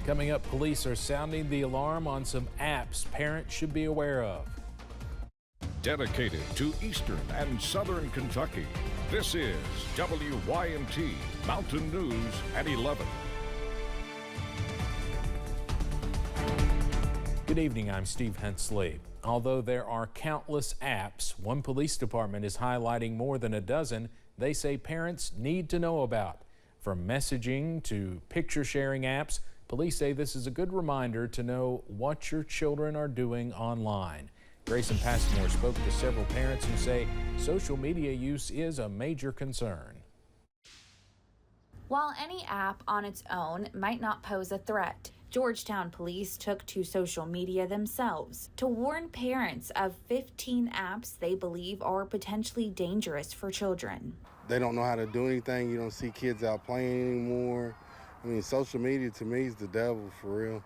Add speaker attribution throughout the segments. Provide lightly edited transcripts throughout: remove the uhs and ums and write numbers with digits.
Speaker 1: Coming up, police are sounding the alarm on some apps parents should be aware of.
Speaker 2: Dedicated to Eastern and Southern Kentucky, this is WYMT Mountain News at 11.
Speaker 1: Good evening, I'm Steve Hensley. Although there are countless apps, one police department is highlighting more than a dozen they say parents need to know about. From messaging to picture sharing apps, police say this is a good reminder to know what your children are doing online. Grayson Passmore spoke to several parents who say social media use is a major concern.
Speaker 3: While any app on its own might not pose a threat, Georgetown police took to social media themselves to warn parents of 15 apps they believe are potentially dangerous for children.
Speaker 4: They don't know how to do anything. You don't see kids out playing anymore. I mean, social media to me is the devil, for real.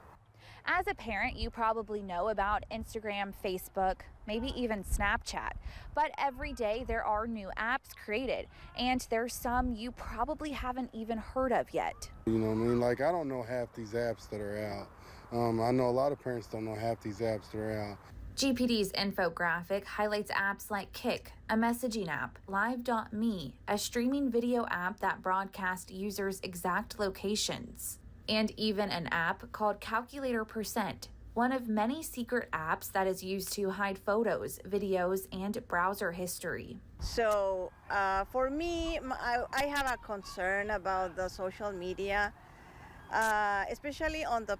Speaker 3: As a parent, you probably know about Instagram, Facebook, maybe even Snapchat. But every day there are new apps created, and there's some you probably haven't even heard of yet.
Speaker 4: You know what I mean? Like, I don't know half these apps that are out. I know a lot of parents don't know half these apps that are out.
Speaker 3: GPD's infographic highlights apps like Kik, a messaging app, Live.me, a streaming video app that broadcasts users' exact locations, and even an app called Calculator%, one of many secret apps that is used to hide photos, videos, and browser history.
Speaker 5: So for me, I have a concern about the social media, especially on the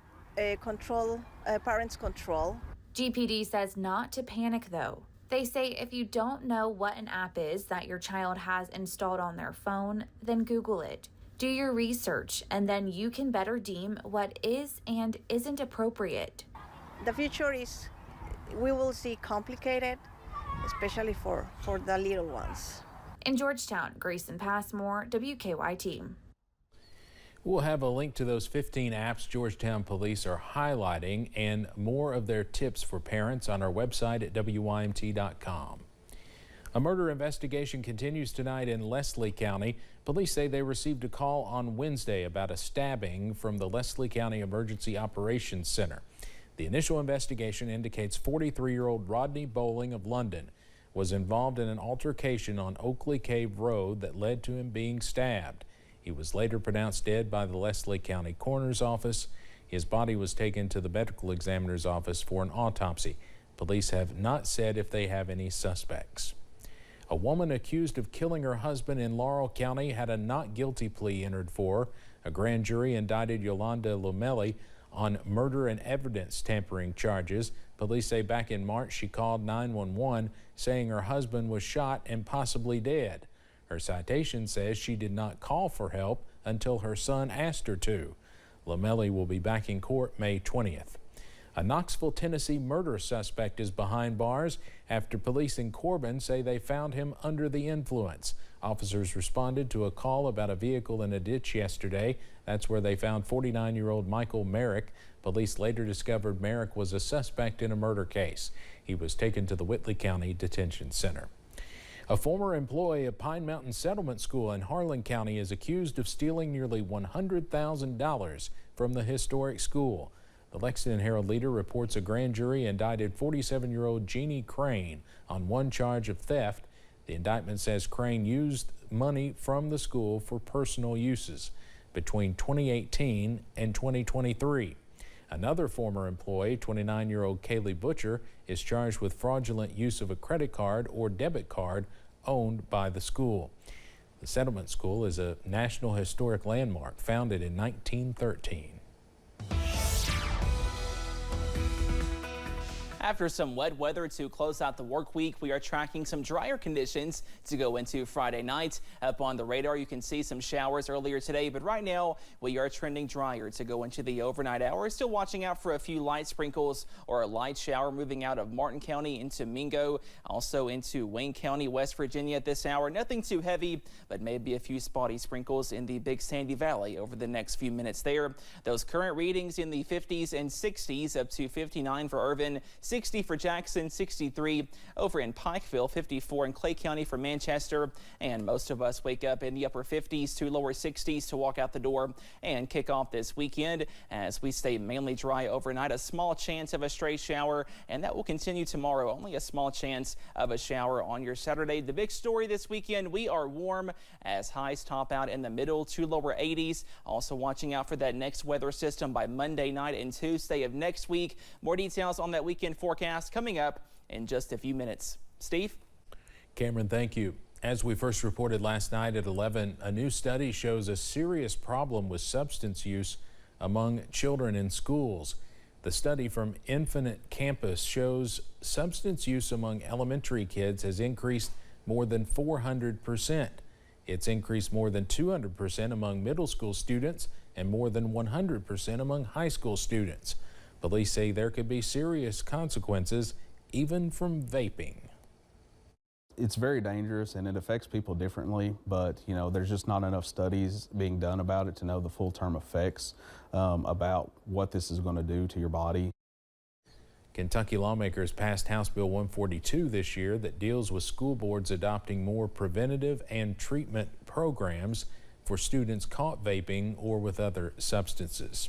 Speaker 5: parents' control.
Speaker 3: GPD says not to panic though. They say if you don't know what an app is that your child has installed on their phone, then Google it. Do your research, and then you can better deem what is and isn't appropriate.
Speaker 5: The future is, we will see complicated, especially for the little ones.
Speaker 3: In Georgetown, Grayson Passmore, WKYT.
Speaker 1: We'll have a link to those 15 apps Georgetown police are highlighting and more of their tips for parents on our website at WYMT.com. A murder investigation continues tonight in Leslie County. Police say they received a call on Wednesday about a stabbing from the Leslie County Emergency Operations Center. The initial investigation indicates 43-year-old Rodney Bowling of London was involved in an altercation on Oakley Cave Road that led to him being stabbed. He was later pronounced dead by the Leslie County Coroner's Office. His body was taken to the medical examiner's office for an autopsy. Police have not said if they have any suspects. A woman accused of killing her husband in Laurel County had a not guilty plea entered for. A grand jury indicted Yolanda Lomelli on murder and evidence tampering charges. Police say back in March she called 911 saying her husband was shot and possibly dead. Her citation says she did not call for help until her son asked her to. Lomelli will be back in court May 20th. A Knoxville, Tennessee murder suspect is behind bars after police in Corbin say they found him under the influence. Officers responded to a call about a vehicle in a ditch yesterday. That's where they found 49-year-old Michael Merrick. Police later discovered Merrick was a suspect in a murder case. He was taken to the Whitley County Detention Center. A former employee of Pine Mountain Settlement School in Harlan County is accused of stealing nearly $100,000 from the historic school. The Lexington Herald-Leader reports a grand jury indicted 47-year-old Jeannie Crane on one charge of theft. The indictment says Crane used money from the school for personal uses between 2018 and 2023. Another former employee, 29-year-old Kaylee Butcher, is charged with fraudulent use of a credit card or debit card owned by the school. The Settlement School is a National Historic Landmark founded in 1913.
Speaker 6: After some wet weather to close out the work week, we are tracking some drier conditions to go into Friday night. Up on the radar, you can see some showers earlier today, but right now we are trending drier to go into the overnight hours. Still watching out for a few light sprinkles or a light shower moving out of Martin County into Mingo, also into Wayne County, West Virginia at this hour. Nothing too heavy, but maybe a few spotty sprinkles in the Big Sandy Valley over the next few minutes there. Those current readings in the 50s and 60s up to 59 for Irvin, 60 for Jackson, 63 over in Pikeville, 54 in Clay County for Manchester. And most of us wake up in the upper 50s to lower 60s to walk out the door and kick off this weekend as we stay mainly dry overnight. A small chance of a stray shower, and that will continue tomorrow. Only a small chance of a shower on your Saturday. The big story this weekend, we are warm as highs top out in the middle to lower 80s. Also watching out for that next weather system by Monday night and Tuesday of next week. More details on that weekend forecast coming up in just a few minutes. Steve?
Speaker 1: Cameron, thank you. As we first reported last night at 11, a new study shows a serious problem with substance use among children in schools. The study from Infinite Campus shows substance use among elementary kids has increased more than 400%. It's increased more than 200% among middle school students and more than 100% among high school students. Police say there could be serious consequences even from vaping.
Speaker 7: It's very dangerous and it affects people differently, but there's just not enough studies being done about it to know the full term effects about what this is going to do to your body.
Speaker 1: Kentucky lawmakers passed House Bill 142 this year that deals with school boards adopting more preventative and treatment programs for students caught vaping or with other substances.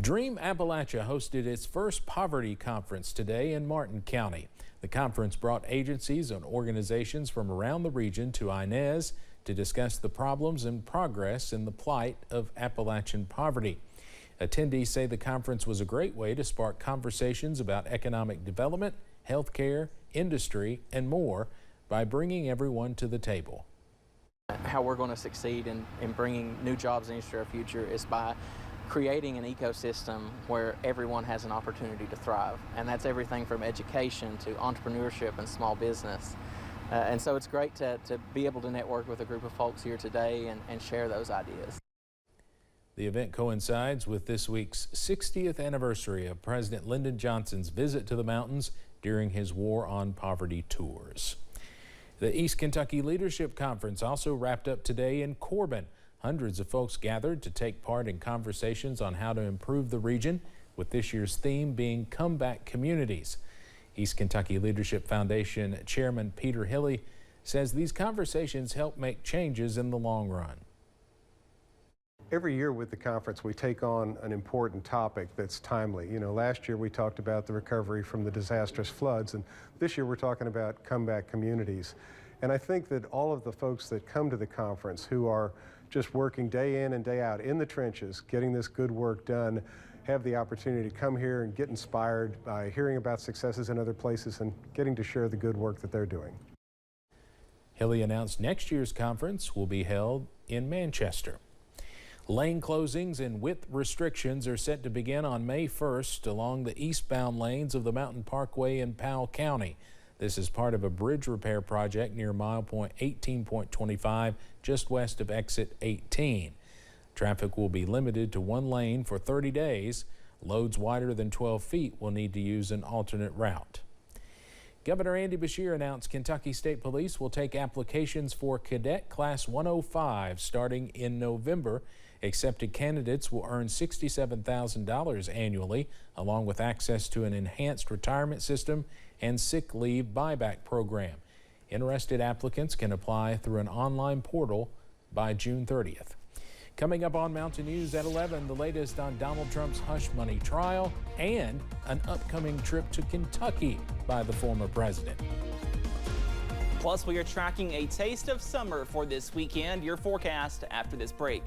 Speaker 1: Dream Appalachia hosted its first poverty conference today in Martin County. The conference brought agencies and organizations from around the region to Inez to discuss the problems and progress in the plight of Appalachian poverty. Attendees say the conference was a great way to spark conversations about economic development, healthcare, industry, and more by bringing everyone to the table.
Speaker 8: How we're going to succeed in bringing new jobs into our future is by creating an ecosystem where everyone has an opportunity to thrive. And that's everything from education to entrepreneurship and small business. And so it's great to be able to network with a group of folks here today and share those ideas.
Speaker 1: The event coincides with this week's 60th anniversary of President Lyndon Johnson's visit to the mountains during his War on Poverty tours. The East Kentucky Leadership Conference also wrapped up today in Corbin. Hundreds of folks gathered to take part in conversations on how to improve the region, with this year's theme being Comeback Communities. East Kentucky Leadership Foundation Chairman Peter Hilly says these conversations help make changes in the long run.
Speaker 9: Every year with the conference, we take on an important topic that's timely. Last year we talked about the recovery from the disastrous floods, and this year we're talking about comeback communities. And I think that all of the folks that come to the conference who are just working day in and day out in the trenches, getting this good work done, have the opportunity to come here and get inspired by hearing about successes in other places and getting to share the good work that they're doing.
Speaker 1: Hilly announced next year's conference will be held in Manchester. Lane closings and width restrictions are set to begin on May 1st along the eastbound lanes of the Mountain Parkway in Powell County. This is part of a bridge repair project near mile point 18.25 just west of exit 18. Traffic will be limited to one lane for 30 days. Loads wider than 12 feet will need to use an alternate route. Governor Andy Beshear announced Kentucky State Police will take applications for Cadet Class 105 starting in November. Accepted candidates will earn $67,000 annually, along with access to an enhanced retirement system and sick leave buyback program. Interested applicants can apply through an online portal by June 30th. Coming up on Mountain News at 11, the latest on Donald Trump's hush money trial and an upcoming trip to Kentucky by the former president.
Speaker 6: Plus, we are tracking a taste of summer for this weekend. Your forecast after this break.